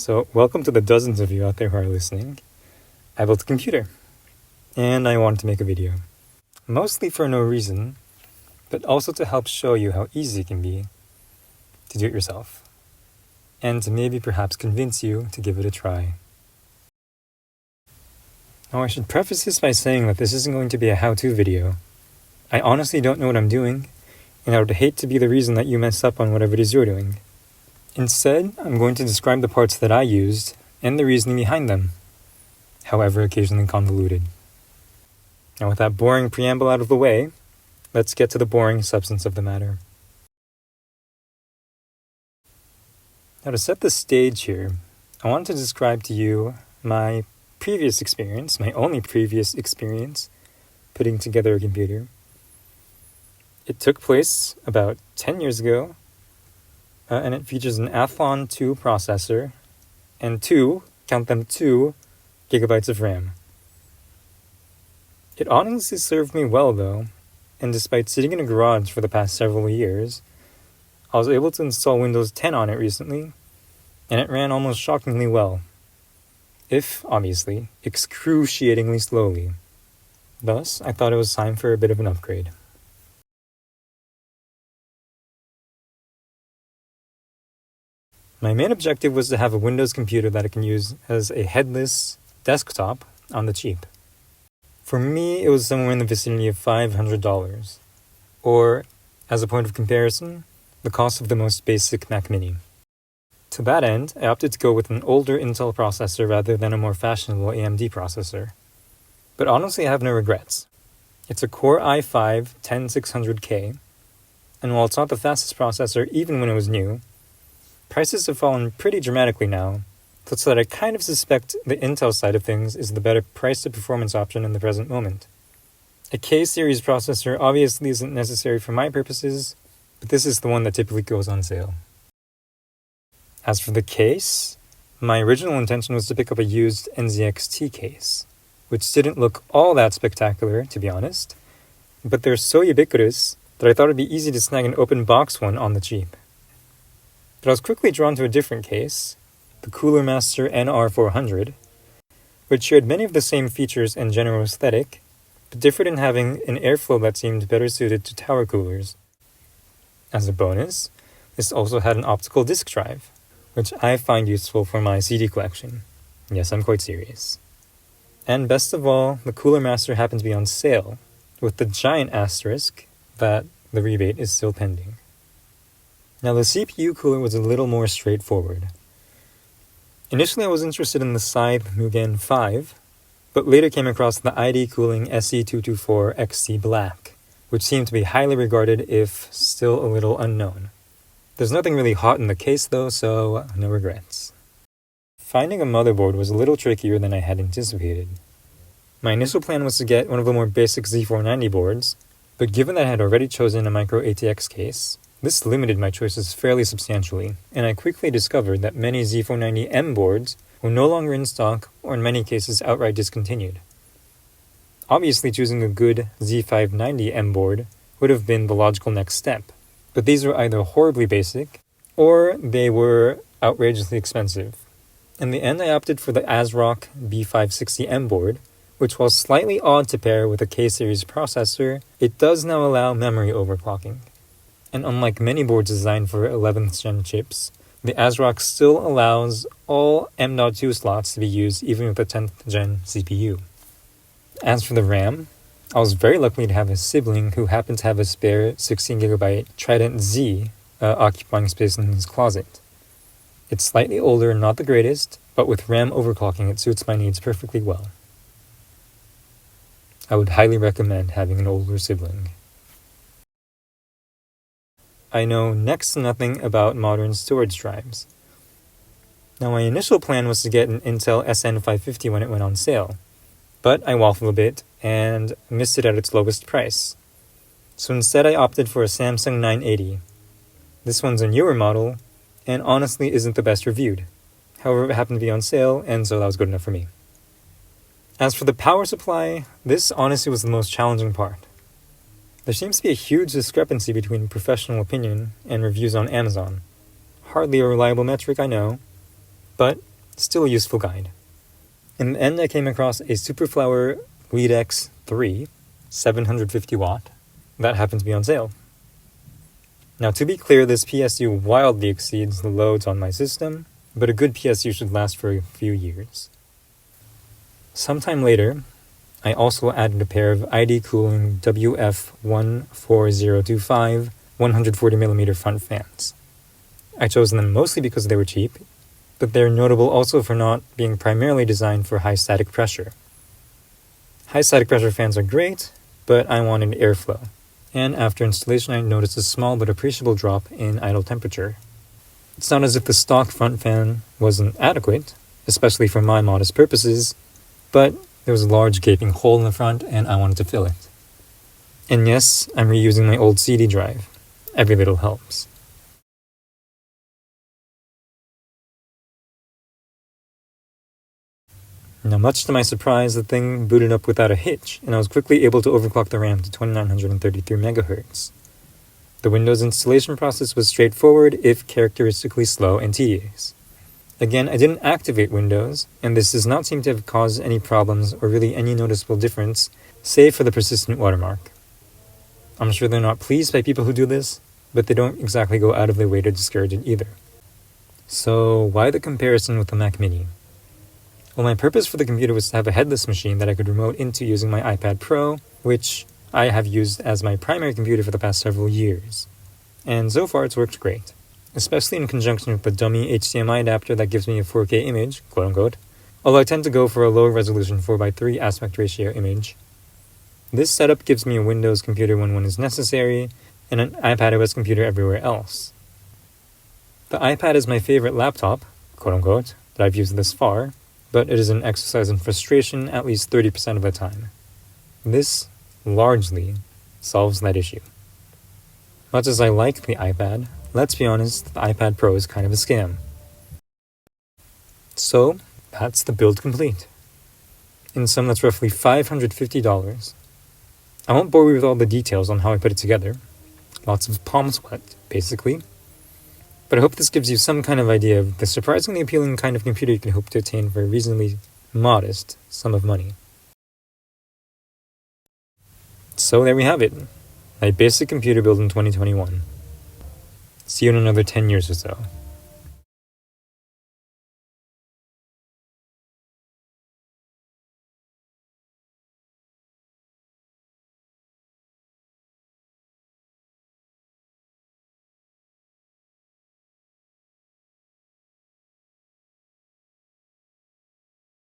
So, welcome to the dozens of you out there who are listening. I built a computer, and I wanted to make a video. Mostly for no reason, but also to help show you how easy it can be to do it yourself, and to maybe perhaps convince you to give it a try. Now, I should preface this by saying that this isn't going to be a how-to video. I honestly don't know what I'm doing, and I would hate to be the reason that you mess up on whatever it is you're doing. Instead, I'm going to describe the parts that I used and the reasoning behind them, however occasionally convoluted. Now, with that boring preamble out of the way, let's get to the boring substance of the matter. Now, to set the stage here, I want to describe to you my only previous experience, putting together a computer. It took place about 10 years ago, and it features an Athlon 2 processor and two gigabytes of RAM. It honestly served me well though, and despite sitting in a garage for the past several years, I was able to install Windows 10 on it recently, and it ran almost shockingly well. If, obviously, excruciatingly slowly. Thus, I thought it was time for a bit of an upgrade. My main objective was to have a Windows computer that I can use as a headless desktop on the cheap. For me, it was somewhere in the vicinity of $500, or, as a point of comparison, the cost of the most basic Mac Mini. To that end, I opted to go with an older Intel processor rather than a more fashionable AMD processor. But honestly, I have no regrets. It's a Core i5-10600K, and while it's not the fastest processor even when it was new, prices have fallen pretty dramatically now, such that I kind of suspect the Intel side of things is the better price-to-performance option in the present moment. A K-series processor obviously isn't necessary for my purposes, but this is the one that typically goes on sale. As for the case, my original intention was to pick up a used NZXT case, which didn't look all that spectacular, to be honest, but they're so ubiquitous that I thought it'd be easy to snag an open box one on the cheap. But I was quickly drawn to a different case, the Cooler Master NR400, which shared many of the same features and general aesthetic, but differed in having an airflow that seemed better suited to tower coolers. As a bonus, this also had an optical disk drive, which I find useful for my CD collection. Yes, I'm quite serious. And best of all, the Cooler Master happened to be on sale, with the giant asterisk that the rebate is still pending. Now, the CPU cooler was a little more straightforward. Initially, I was interested in the Scythe Mugen 5, but later came across the ID Cooling SE224 XC Black, which seemed to be highly regarded if still a little unknown. There's nothing really hot in the case though, so no regrets. Finding a motherboard was a little trickier than I had anticipated. My initial plan was to get one of the more basic Z490 boards, but given that I had already chosen a micro ATX case, this limited my choices fairly substantially, and I quickly discovered that many Z490M boards were no longer in stock or in many cases outright discontinued. Obviously, choosing a good Z590M board would have been the logical next step, but these were either horribly basic or they were outrageously expensive. In the end, I opted for the ASRock B560M board, which while slightly odd to pair with a K-series processor, it does now allow memory overclocking. And unlike many boards designed for 11th gen chips, the ASRock still allows all M.2 slots to be used even with a 10th gen CPU. As for the RAM, I was very lucky to have a sibling who happened to have a spare 16GB Trident Z occupying space in his closet. It's slightly older and not the greatest, but with RAM overclocking it suits my needs perfectly well. I would highly recommend having an older sibling. I know next to nothing about modern storage drives. Now, my initial plan was to get an Intel SN550 when it went on sale, but I waffled a bit and missed it at its lowest price. So instead I opted for a Samsung 980. This one's a newer model, and honestly isn't the best reviewed. However, it happened to be on sale, and so that was good enough for me. As for the power supply, this honestly was the most challenging part. There seems to be a huge discrepancy between professional opinion and reviews on Amazon. Hardly a reliable metric, I know, but still a useful guide. In the end, I came across a Superflower LeadX 3, 750 watt, that happened to be on sale. Now, to be clear, this PSU wildly exceeds the loads on my system, but a good PSU should last for a few years. Sometime later, I also added a pair of ID Cooling WF14025 140mm front fans. I chose them mostly because they were cheap, but they're notable also for not being primarily designed for high static pressure. High static pressure fans are great, but I wanted airflow, and after installation I noticed a small but appreciable drop in idle temperature. It's not as if the stock front fan wasn't adequate, especially for my modest purposes, but there was a large gaping hole in the front and I wanted to fill it. And yes, I'm reusing my old CD drive. Every little helps. Now, much to my surprise, the thing booted up without a hitch, and I was quickly able to overclock the RAM to 2933 MHz. The Windows installation process was straightforward, if characteristically slow and tedious. Again, I didn't activate Windows, and this does not seem to have caused any problems or really any noticeable difference, save for the persistent watermark. I'm sure they're not pleased by people who do this, but they don't exactly go out of their way to discourage it either. So, why the comparison with the Mac Mini? Well, my purpose for the computer was to have a headless machine that I could remote into using my iPad Pro, which I have used as my primary computer for the past several years. And so far it's worked great, especially in conjunction with the dummy HDMI adapter that gives me a 4K image, quote-unquote, although I tend to go for a lower resolution 4:3 aspect ratio image. This setup gives me a Windows computer when one is necessary, and an iPadOS computer everywhere else. The iPad is my favorite laptop, quote-unquote, that I've used this far, but it is an exercise in frustration at least 30% of the time. This, largely, solves that issue. Much as I like the iPad, let's be honest, the iPad Pro is kind of a scam. So, that's the build complete. In sum, that's roughly $550. I won't bore you with all the details on how I put it together. Lots of palm sweat, basically. But I hope this gives you some kind of idea of the surprisingly appealing kind of computer you can hope to attain for a reasonably modest sum of money. So there we have it. My basic computer build in 2021. See you in another 10 years or so.